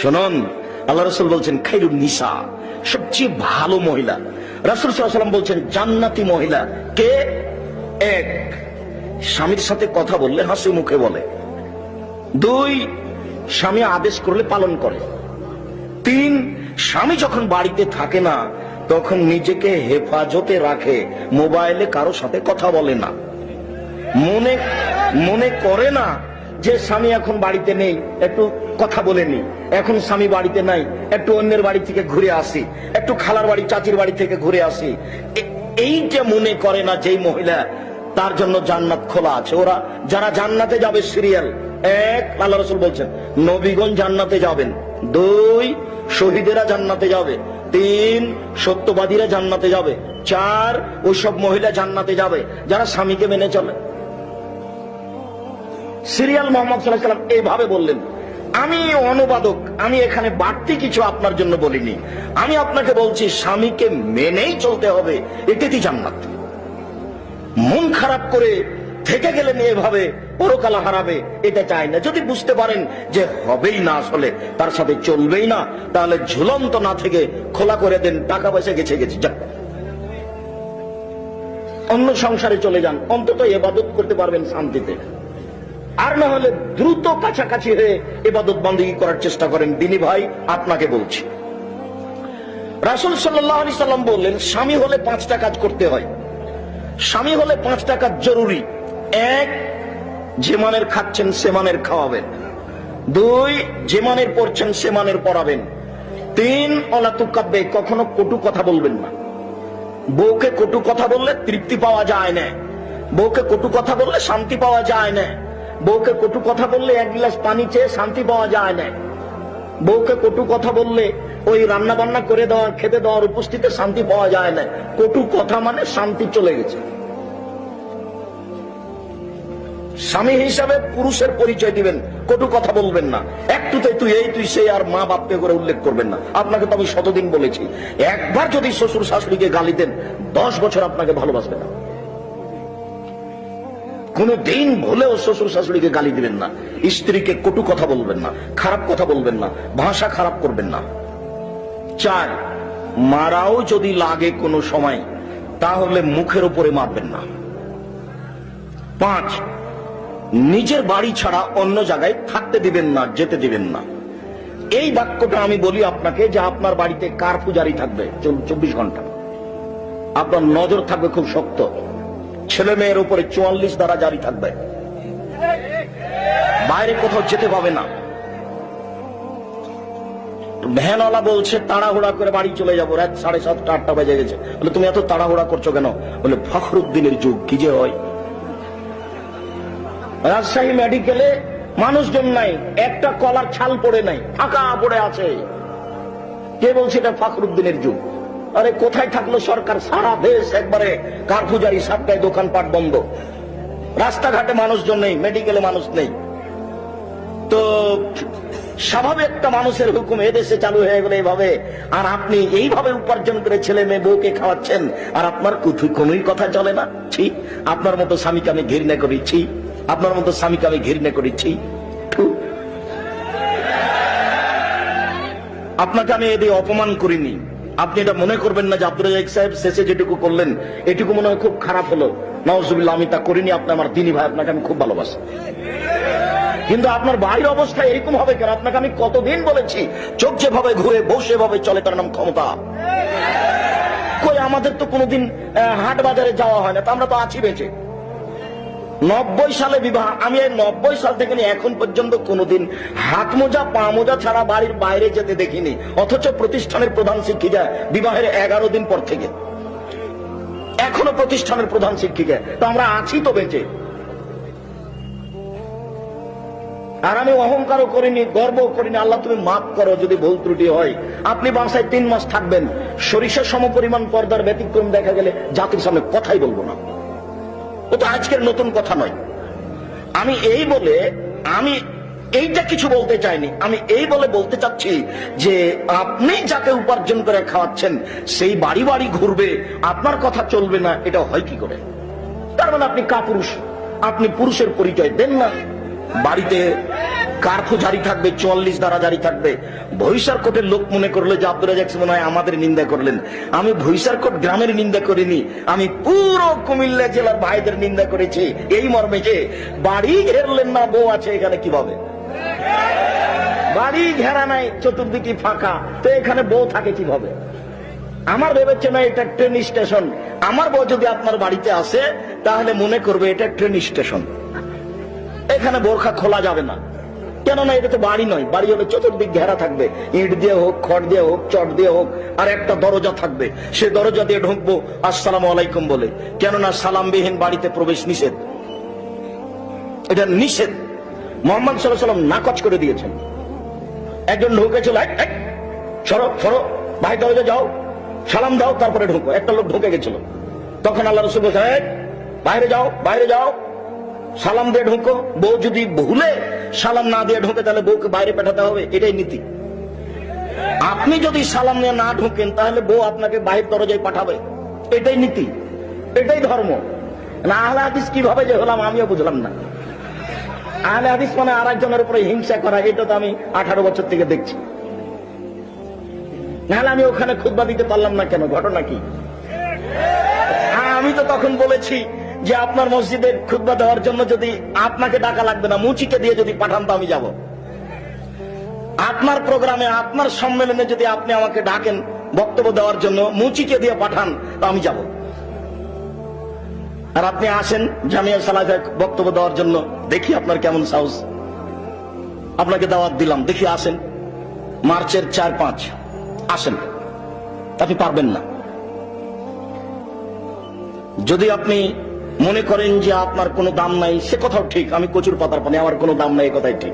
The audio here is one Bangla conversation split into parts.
শুনুন, আল্লাহ রাসূল বলছেন খায়রুন নিসা, সবচেয়ে ভালো মহিলা। রাসূল সাল্লাল্লাহু আলাইহি ওয়াসাল্লাম বলছেন জান্নাতি মহিলা কে? এক, স্বামীর সাথে কথা বললে হাসি মুখে বলে। দুই, স্বামী আদেশ করলে পালন করে। তিন, স্বামী যখন বাড়িতে থাকে না তখন নিজেকে হেফাজতে রাখে, মোবাইলে কারো সাথে কথা বলে না, মনে করে না যে স্বামী এখন বাড়িতে নেই, একটু কথা বলে নি, এখন স্বামী বাড়িতে নাই, একটু অন্যের বাড়ি থেকে ঘুরে আসি, একটু খালার বাড়ি চাচির বাড়ি থেকে ঘুরে আসি। এইটা মনে করে না যেই মহিলা, তার জন্য জান্নাত খোলা আছে। ওরা যারা জান্নাতে যাবে সিরিয়াল এক, আল্লাহ রাসূল বলছেন নবীগণ জান্নাতে যাবেন। দুই, শহীদেরা জান্নাতে যাবে। তিন, সত্যবাদীরা জান্নাতে যাবে। চার, ওইসব মহিলা জান্নাতে যাবে যারা স্বামীকে মেনে চলে। সিরিয়াল মোহাম্মদ সাল্লাল্লাহু আলাইহি ওয়াসাল্লাম এইভাবে বললেন। আমি অনুবাদক, আমি এখানে বাড়তি কিছু আপনার জন্য বলিনি। আমি আপনাকে বলছি স্বামীকে মেনেই চলতে হবে, এটাই জান্নাত। মন খারাপ করে থেকে গেলেন এভাবে পরকাল হারাবে, এটা চাই না। যদি বুঝতে পারেন যে হবেই না, আসলে তার সাথে চলবেই না, তাহলে ঝুলন্ত না থেকে খোলা করে দেন, টাকা পয়সা গেছে যাক, অন্য সংসারে চলে যান, অন্তত ইবাদত করতে পারবেন শান্তিতে। আর না হলে দ্রুত কাছাকাছি হয়ে ইবাদত বন্দেগী করার চেষ্টা করেন। দিনী ভাই, আপনাকে বলছি, রাসূল সাল্লাল্লাহু আলাইহি সাল্লাম বললেন স্বামী হলে 5টা কাজ করতে হয়। স্বামী হলে 5টা কাজ জরুরি। এক, যে মানের খাচ্ছেন সে মানের খাওয়াবেন। দুই, যে মানের পড়ছেন সে মানের পড়াবেন। তিন, অলা তুকাব্বে, কখনো কটু কথা বলবেন না। বউকে কটু কথা বললে তৃপ্তি পাওয়া যায় না, বউকে কটু কথা বললে শান্তি পাওয়া যায় না, বউকে কটু কথা বললে এক গ্লাস পানি চেয়ে শান্তি পাওয়া যায় না, বউকে কটু কথা বললে ওই রান্না বান্না করে দেওয়ার, খেতে দেওয়ার উপস্থিতিতে শান্তি পাওয়া যায় না। কটু কথা মানে শান্তি চলে গেছে। স্বামী হিসাবে পুরুষের পরিচয় দিবেন, কটু কথা বলবেন না। একটুতে তুই এই তুই সেই আর মা বাপকে করে উল্লেখ করবেন না। আপনাকে তো আমি শতদিন বলেছি, একবার যদি শ্বশুর শাশুড়িকে গালি দেন 10 বছর আপনাকে ভালোবাসবে না। কোন দিন ভুলেও শ্বশুর শাশুড়িকে গালি দিবেন না, স্ত্রীকে কটু কথা বলবেন না, খারাপ কথা বলবেন না, ভাষা খারাপ করবেন না। 4, মারাও যদি লাগে কোনো সময় তাহলে মুখের উপরে মারবেন না। 5, নিজের বাড়ি ছাড়া অন্য জায়গায় থাকতে দিবেন না, যেতে দিবেন না। এই বাক্যটা আমি বলি আপনাকে যে আপনার বাড়িতে কার পূজারি থাকবে 24 ঘন্টা, আপনার নজর থাকবে খুব শক্ত। ছেলে মেয়ের উপরে 44 দ্বারা জারি থাকবে, বাইরে কোথাও যেতে পাবে না। ভ্যানওয়ালা বলছে তাড়াহুড়া করে বাড়ি চলে যাবো, রাত 7:30 8টা বেজে গেছে। বলে তুমি এত তাড়াহুড়া করছো কেন? বলে ফখরুদ্দিনের যুগ, কি যে হয়। রাজশাহী মেডিকেলে মানুষজন নাই, একটা কলার ছাল পড়ে নাই, ফাঁকা পড়ে আছে। কে বলছে এটা ফখরুদ্দিনের যুগ? আরে কোথায় থাকলো সরকার? সারা দেশ একবারে কারফুজারি, 7টায় দোকানপাট বন্ধ, রাস্তাঘাটে মানুষজন নেই, মেডিকেলে মানুষ নেই। তো স্বাভাবিক একটা মানুষের হুকুম এদেশে চালু হয়ে গেলে এইভাবে, আর আপনি এইভাবে উপার্জন করে ছেলে মেয়ে বউকে খাওয়াচ্ছেন, আর আপনার কোনোই কথা চলে না। ছি, আপনার মতো স্বামীকে আমি ঘৃণা করেছি, আপনার মতো স্বামীকে আমি ঘৃণা করেছি। আপনাকে আমি এদের অপমান করিনি, আপনি এটা মনে করবেন না যে আব্দুর রাজ্জাক সাহেব শেষে যেটুকু করলেন এটুকু মনে হয় খুব খারাপ হলো। নাউজুবিল্লাহ, আমি তা করিনি। আপনি আমার দিনী ভাই, আপনাকে আমি খুব ভালোবাসি। কিন্তু আপনার বাড়ির অবস্থা এরকম হবে কেন? আপনাকে আমি কতদিন বলেছি, চোখ যেভাবে ঘুরে বসে ভাবে চলে তার নাম ক্ষমতা। কই আমাদের তো কোনোদিন হাট বাজারে যাওয়া হয় না, তা আমরা তো আছি বেঁচে। 90 সালে বিবাহ, আমি এই 90 সাল থেকে এখন পর্যন্ত কোনোদিন হাত মোজা পা মোজা ছাড়া বাড়ির বাইরে যেতে দেখিনি। অথচ প্রতিষ্ঠানের প্রধান শিক্ষিকা বিবাহের 11 দিন পর থেকে এখনো প্রতিষ্ঠানের প্রধান শিক্ষিকা, তো আমরা আছি তো বেঁচে। আর আমি অহংকারও করিনি, গর্ব করিনি। আল্লাহ তুমি মাফ করো যদি ভুল ত্রুটি হয়। আপনি বাসায় 3 মাস থাকবেন, সরিষার সমপরিমাণ পর্দার ব্যতিক্রম দেখা গেলে জাতির সামনে কথাই বলবো না। ও তো আজকের নতুন কথা নয়। আমি এই বলে আমি এইটা কিছু বলতে চাইনি, আমি এই বলে বলতে চাচ্ছি যে আপনি যাকে উপার্জন করে খাওয়াচ্ছেন সেই বাড়ি বাড়ি ঘুরবে, আপনার কথা চলবে না, এটা হয় কি করে? তার মানে আপনি কাপুরুষ, আপনি পুরুষের পরিচয় দেন না। বাড়িতে কার্ফু জারি থাকবে, 44 ধারা জারি থাকবে। ভৈসারকোটের লোক মনে করলো যে আব্দুল রাজ্জাক মনে হয় আমাদের নিন্দা করলেন। আমি ভৈসারকোট গ্রামের নিন্দা করিনি, আমি পুরো কুমিল্লা জেলার ভাইদের নিন্দা করেছি এই মর্মে যে বাড়ি ঘেরলেন না, বউ আছে এখানে কিভাবে? বাড়ি ঘেরা নাই, চতুর্দিকে ফাঁকা, তো এখানে বউ থাকে কিভাবে? আমার ভেবেছে না এটা ট্রেন স্টেশন। আমার বউ যদি আপনার বাড়িতে আসে তাহলে মনে করবে এটা ট্রেন স্টেশন, এখানে বোরখা খোলা যাবে না। কেননা এটা তো বাড়ি নয়, বাড়ি হলে চতুর্দিক ঘেরা থাকবে, ইট দিয়ে হোক, খড় দিয়ে হোক, চট দিয়ে হোক, আর একটা দরজা থাকবে, সে দরজা দিয়ে ঢুকবো আসসালামু আলাইকুম বলে। কেননা সালামবিহীন বাড়িতে প্রবেশ নিষেধ, এটা নিষেধ। মুহাম্মদ সাল্লাল্লাহু আলাইহি ওয়াসাল্লাম নাকচ করে দিয়েছেন। একজন ঢুকেছিল, সরো সরো ভাই, দরজা যাও, সালাম দাও, তারপরে ঢুকো। একটা লোক ঢুকে গেছিল, তখন আল্লাহ রাসূল বলেছেন বাইরে যাও, বাইরে যাও, সালাম দিয়ে ঢুকো। বউ যদি ভুলে সালাম না দিয়ে ঢুকে তাহলে বউকে বাইরে পাঠাতে হবে, এটাই নীতি। আপনি যদি সালাম নিয়ে না ঢুকেন তাহলে বউ আপনাকে বাইরের দরজায় পাঠাবে, এটাই নীতি, এটাই ধর্ম। না আহলে হাদিস কিভাবে যে হলাম আমিও বুঝলাম না। আহলে হাদিস মানে আর একজনের উপরে হিংসা করা, এটা তো আমি 18 বছর থেকে দেখছি। নাহলে আমি ওখানে খুতবা দিতে পারলাম না কেন? ঘটনা কি? আমি তো তখন বলেছি যে আপনার মসজিদে খুতবা দেওয়ার জন্য যদি আপনাকে ডাকা লাগবে না, মুচিকে দিয়ে যদি পাঠান তো আমি যাব। আপনার প্রোগ্রামে, আপনার সম্মেলনে যদি আপনি আমাকে ডাকেন বক্তব্য দেওয়ার জন্য, মুচিকে দিয়ে পাঠান তো আমি যাব। আর আপনি আসেন জামিয়া সালাফিয়ায় বক্তব্য দেওয়ার জন্য, দেখি আপনার কেমন সাহস। আপনাকে দাওয়াত দিলাম, দেখি আসেন মার্চের 4-5 আসেন, আপনি পারবেন না। যদি আপনি মনে করেন যে আপনার কোনো দাম নাই, সে কথাও ঠিক, আমি কচুর পাতার পানি, আমার কোনো দাম নাই, এ কথাই ঠিক।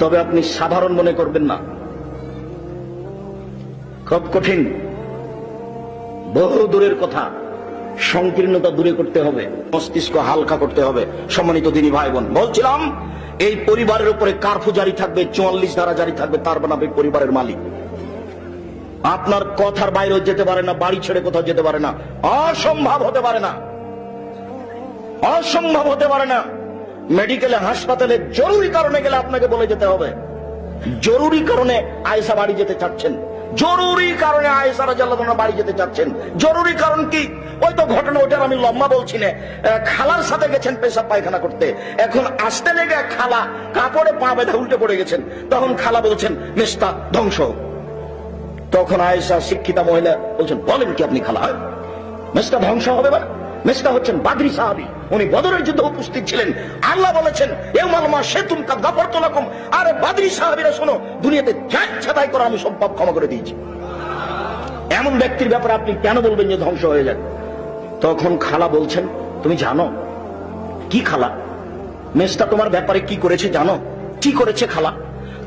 তবে আপনি সাধারণ মনে করবেন না, খুব কঠিন, বহু দূরের কথা। সংকীর্ণতা দূরে করতে হবে, মস্তিষ্ক হালকা করতে হবে। সম্মানিত দিনী ভাই বোন, বলছিলাম এই পরিবারের উপরে কার্ফু জারি থাকবে, 44 ধারা জারি থাকবে, তার বানাবে পরিবারের মালিক। আপনার কথার বাইরেও যেতে পারে না, বাড়ি ছেড়ে কোথাও যেতে পারে না, অসম্ভব হতে পারে না, অসম্ভব হতে পারে না। মেডিকেলে, হাসপাতালে জরুরি কারণে গেলে আপনাকে বলে যেতে হবে। জরুরি কারণে আয়েশা বাড়ি যেতে চাচ্ছেন, জরুরি কারণে আয়েশা রাদিয়াল্লাহু আনহা বাড়ি যেতে চাচ্ছেন। জরুরি কারণ কি? ওই তো ঘটনা, ওটার আমি লম্বা বলছি না। খালার সাথে গেছেন পেশাব পায়খানা করতে, এখন আসতে লেগে খালা কাপড়ে পা বেঁধে উল্টে পড়ে গেছেন। তখন খালা বলছেন মেস্তা ধ্বংস। তখন আয়েশা শিক্ষিতা মহিলা বলছেন, বলেন কি আপনি খালা, মেস্তা ধ্বংস হবে? মানে মেস্তা হচ্ছেন বাদরি সাহাবী, উনি বদরের যুদ্ধে উপস্থিত ছিলেন। আল্লাহ বলেছেন ইয়াউমাল মাশাতুম কাদ গাফারতু লাকুম। আরে বাদরি সাহাবীরা শোনো, দুনিয়াতে যা ইচ্ছা তাই করো, আমি সব পাপ ক্ষমা করে দিয়েছি। এমন ব্যক্তির ব্যাপারে আপনি কেন বলবেন যে ধ্বংস হয়ে যান? তখন খালা বলছেন, তুমি জানো কি খালা, মেস্তা তোমার ব্যাপারে কি করেছে জানো? কি করেছে খালা?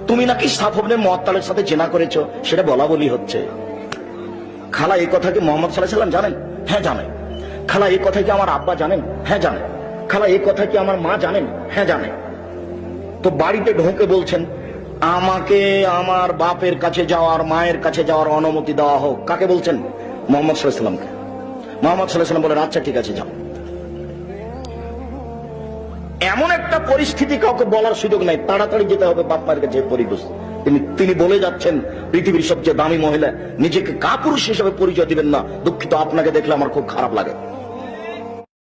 তুমি নাকি সাফ ইবনে মুআত্তালের সাথে জিনা করেছো, সেটা বলা বলি হচ্ছে। খালা এই কথা কি মুহাম্মদ সাল্লাল্লাহু আলাইহি ওয়াসাল্লাম জানেন? হ্যাঁ জানেন। খালা এই কথা কি আমার আব্বা জানেন? হ্যাঁ জানেন। খালা এই কথা কি আমার মা জানেন? হ্যাঁ জানেন। তো বাড়িতে ঢোকে বলছেন, আমাকে আমার বাপের কাছে যাওয়ার, মায়ের কাছে যাওয়ার অনুমতি দেওয়া হোক। কাকে বলছেন? মুহাম্মদ সাল্লাল্লাহু আলাইহি ওয়াসাল্লামকে। মুহাম্মদ সাল্লাল্লাহু আলাইহি ওয়াসাল্লাম বলেন, আচ্ছা ঠিক আছে যাও। এমন একটা পরিস্থিতি কাউকে বলার সুযোগ নাই, তাড়াতাড়ি যেতে হবে বাপ মায়ের কাছে। তিনি বলে যাচ্ছেন পৃথিবীর সবচেয়ে দামি মহিলা, নিজেকে কাপুরুষ হিসেবে পরিচয় দিবেন না। দুঃখিত, আপনাকে দেখলে আমার খুব খারাপ লাগে।